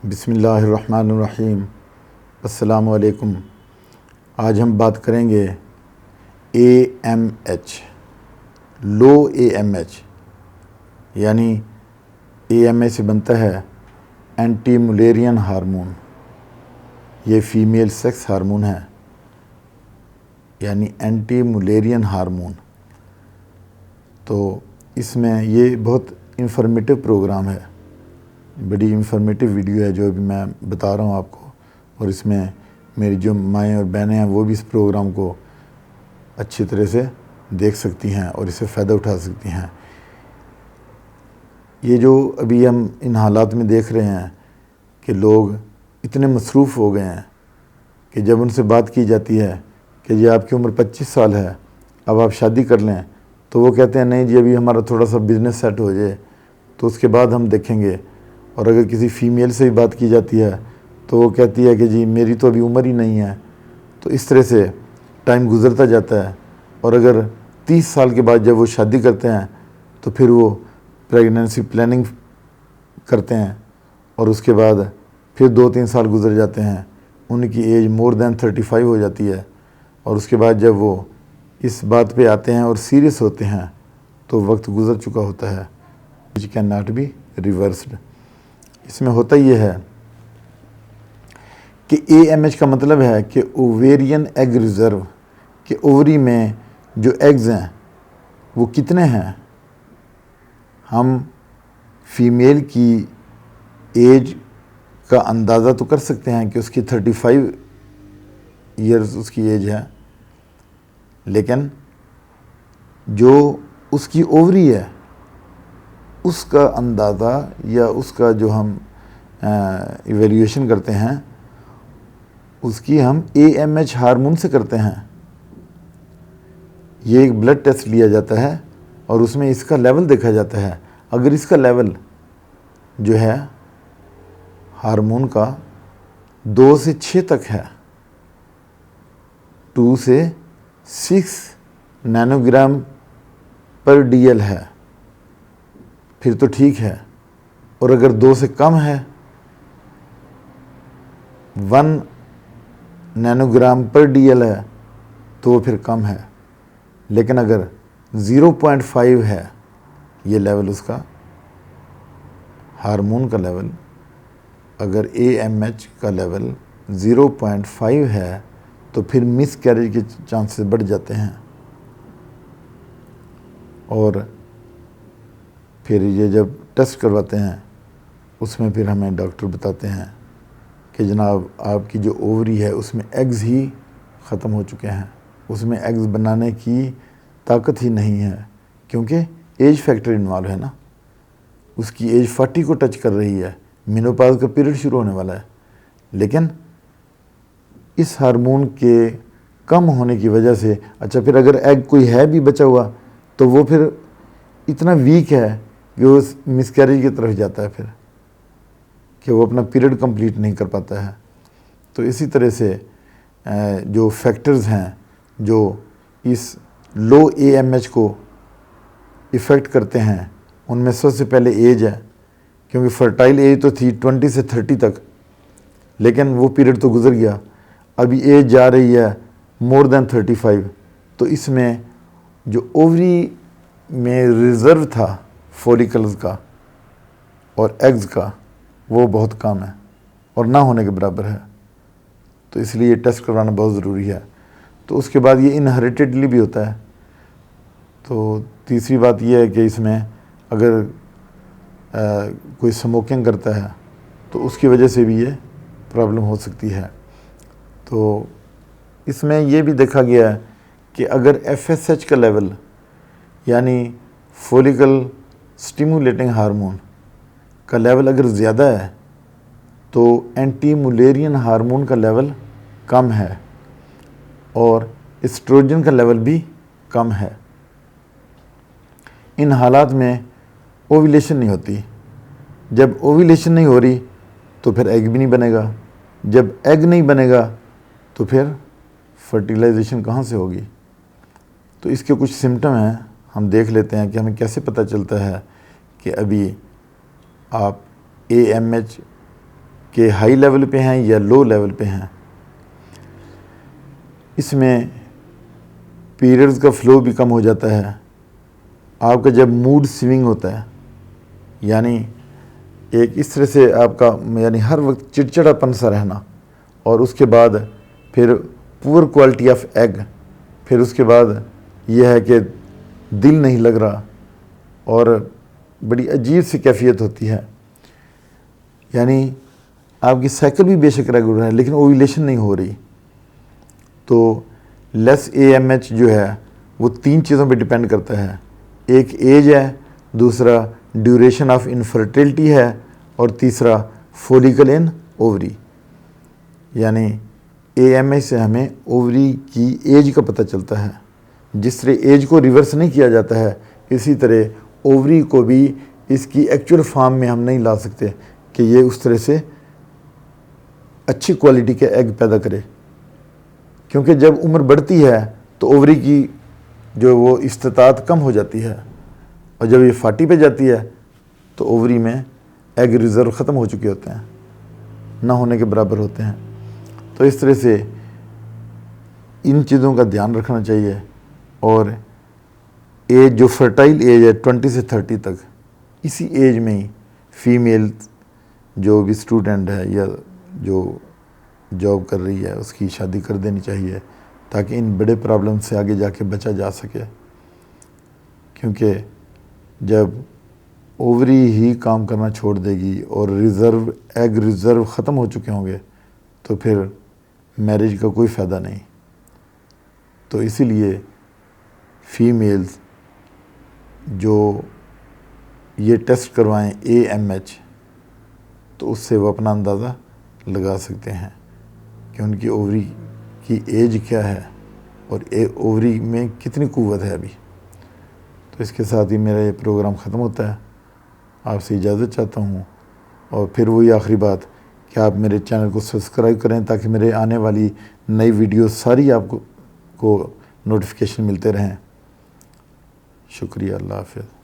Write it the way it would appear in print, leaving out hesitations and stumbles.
بسم اللہ الرحمن الرحیم۔ السلام علیکم۔ آج ہم بات کریں گے AMH، لو AMH، یعنی AMH سے بنتا ہے اینٹی ملیرین ہارمون۔ یہ فیمیل سیکس ہارمون ہے، یعنی اینٹی ملیرین ہارمون۔ تو اس میں یہ بہت انفارمیٹیو پروگرام ہے، بڑی انفارمیٹیو ویڈیو ہے جو ابھی میں بتا رہا ہوں آپ کو، اور اس میں میری جو مائیں اور بہنیں ہیں وہ بھی اس پروگرام کو اچھی طرح سے دیکھ سکتی ہیں اور اس سے فائدہ اٹھا سکتی ہیں۔ یہ جو ابھی ہم ان حالات میں دیکھ رہے ہیں کہ لوگ اتنے مصروف ہو گئے ہیں کہ جب ان سے بات کی جاتی ہے کہ جی آپ کی عمر 25 سال ہے، اب آپ شادی کر لیں، تو وہ کہتے ہیں نہیں جی ابھی ہمارا تھوڑا سا بزنس سیٹ ہو جائے تو اس کے بعد ہم دیکھیں گے۔ اور اگر کسی فیمیل سے بھی بات کی جاتی ہے تو وہ کہتی ہے کہ جی میری تو ابھی عمر ہی نہیں ہے۔ تو اس طرح سے ٹائم گزرتا جاتا ہے، اور اگر 30 سال کے بعد جب وہ شادی کرتے ہیں تو پھر وہ پریگننسی پلاننگ کرتے ہیں، اور اس کے بعد پھر 2-3 سال گزر جاتے ہیں، ان کی ایج مور دین 35 ہو جاتی ہے، اور اس کے بعد جب وہ اس بات پہ آتے ہیں اور سیریس ہوتے ہیں تو وقت گزر چکا ہوتا ہے، which can not be reversed۔ اس میں ہوتا یہ ہے کہ AMH کا مطلب ہے کہ اوویرین ایگ ریزرو، کہ اووری میں جو ایگز ہیں وہ کتنے ہیں۔ ہم فیمیل کی ایج کا اندازہ تو کر سکتے ہیں کہ اس کی 35 ایئرز اس کی ایج ہے، لیکن جو اس کی اووری ہے اس کا اندازہ یا اس کا جو ہم ایویلیویشن کرتے ہیں اس کی ہم AMH ہارمون سے کرتے ہیں۔ یہ ایک بلڈ ٹیسٹ لیا جاتا ہے اور اس میں اس کا لیول دیکھا جاتا ہے۔ اگر اس کا لیول جو ہے ہارمون کا 2 سے 6 تک ہے، 2 سے 6 نینو گرام پر DL ہے، پھر تو ٹھیک ہے۔ اور اگر 2 سے کم ہے، 1 نینو گرام پر DL ہے، تو وہ پھر کم ہے۔ لیکن اگر 0.5 ہے یہ لیول اس کا ہارمون کا لیول، اگر AMH کا لیول 0.5 ہے تو پھر مس کیریج کے چانسز بڑھ جاتے ہیں، اور پھر یہ جب ٹیسٹ کرواتے ہیں اس میں پھر ہمیں ڈاکٹر بتاتے ہیں کہ جناب آپ کی جو اووری ہے اس میں ایگز ہی ختم ہو چکے ہیں، اس میں ایگز بنانے کی طاقت ہی نہیں ہے، کیونکہ ایج فیکٹر انوالو ہے نا۔ اس کی ایج 40 کو ٹچ کر رہی ہے، مینوپاز کا پیریڈ شروع ہونے والا ہے، لیکن اس ہارمون کے کم ہونے کی وجہ سے اچھا پھر اگر ایگ کوئی ہے بھی بچا ہوا تو وہ پھر اتنا ویک ہے کہ وہ مس کیریج کی طرف جاتا ہے، پھر کہ وہ اپنا پیریڈ کمپلیٹ نہیں کر پاتا ہے۔ تو اسی طرح سے جو فیکٹرز ہیں جو اس لو AMH کو افیکٹ کرتے ہیں، ان میں سب سے پہلے ایج ہے، کیونکہ فرٹائل ایج تو تھی 20 سے 30 تک، لیکن وہ پیریڈ تو گزر گیا، ابھی ایج جا رہی ہے مور دین 35۔ تو اس میں جو اووری میں ریزرو تھا فولیکلز کا اور ایگز کا وہ بہت کم ہے اور نہ ہونے کے برابر ہے، تو اس لیے ٹیسٹ کروانا بہت ضروری ہے۔ تو اس کے بعد یہ انہیریٹڈلی بھی ہوتا ہے۔ تو تیسری بات یہ ہے کہ اس میں اگر کوئی سموکنگ کرتا ہے تو اس کی وجہ سے بھی یہ پرابلم ہو سکتی ہے۔ تو اس میں یہ بھی دیکھا گیا ہے کہ اگر FSH کا لیول، یعنی فولیکل سٹیمولیٹنگ ہارمون کا لیول اگر زیادہ ہے تو اینٹی ملیرین ہارمون کا لیول کم ہے، اور ایسٹروجن کا لیول بھی کم ہے۔ ان حالات میں اوویلیشن نہیں ہوتی۔ جب اوویلیشن نہیں ہو رہی تو پھر ایگ بھی نہیں بنے گا، جب ایگ نہیں بنے گا تو پھر فرٹیلائزیشن کہاں سے ہوگی۔ تو اس کے کچھ سمٹم ہیں، ہم دیکھ لیتے ہیں کہ ہمیں کیسے پتہ چلتا ہے کہ ابھی آپ AMH کہ ہائی لیول پہ ہیں یا لو لیول پہ ہیں. اس میں پیریڈز کا فلو بھی کم ہو جاتا ہے. آپ کا جب موڈ سوئنگ ہوتا ہے، یعنی ایک اس طرح سے آپ کا یعنی ہر وقت چڑچڑا پن سا رہنا، اور اس کے بعد پھر پور کوالٹی آف ایگ، پھر اس کے بعد یہ ہے کہ دل نہیں لگ رہا اور بڑی عجیب سی کیفیت ہوتی ہے. یعنی آپ کی سائیکل بھی بے شک ریگولر ہے لیکن اوویلیشن نہیں ہو رہی. تو لیس اے ایم ایچ جو ہے وہ 3 چیزوں پہ ڈیپینڈ کرتا ہے. ایک ایج ہے، دوسرا ڈیوریشن آف انفرٹیلٹی ہے، اور تیسرا فولیکل ان اووری. یعنی اے ایم ایچ سے ہمیں اووری کی ایج کا پتہ چلتا ہے. جس طرح ایج کو ریورس نہیں کیا جاتا ہے، اسی طرح اووری کو بھی اس کی ایکچوئل فارم میں ہم نہیں لا سکتے کہ یہ اس طرح سے اچھی کوالٹی کے ایگ پیدا کرے. کیونکہ جب عمر بڑھتی ہے تو اووری کی جو وہ استطاعت کم ہو جاتی ہے، اور جب یہ 40 پہ جاتی ہے تو اووری میں ایگ ریزرو ختم ہو چکے ہوتے ہیں، نہ ہونے کے برابر ہوتے ہیں. تو اس طرح سے ان چیزوں کا دھیان رکھنا چاہیے. اور ایج جو فرٹائل ایج ہے 20 سے 30 تک، اسی ایج میں ہی فیمیل جو بھی اسٹوڈنٹ ہے یا جو جاب کر رہی ہے اس کی شادی کر دینی چاہیے، تاکہ ان بڑے پرابلم سے آگے جا کے بچا جا سکے. کیونکہ جب اووری ہی کام کرنا چھوڑ دے گی اور ایگ ریزرو ختم ہو چکے ہوں گے تو پھر میرج کا کوئی فائدہ نہیں. تو اسی لیے فیمیلز جو یہ ٹیسٹ کروائیں اے ایم ایچ، تو اس سے وہ اپنا اندازہ لگا سکتے ہیں کہ ان کی اووری کی ایج کیا ہے اور اووری میں کتنی قوت ہے ابھی. تو اس کے ساتھ ہی میرا یہ پروگرام ختم ہوتا ہے. آپ سے اجازت چاہتا ہوں، اور پھر وہی آخری بات کہ آپ میرے چینل کو سبسکرائب کریں تاکہ میرے آنے والی نئی ویڈیوز ساری آپ کو نوٹیفیکیشن ملتے رہیں. شکریہ. اللہ حافظ.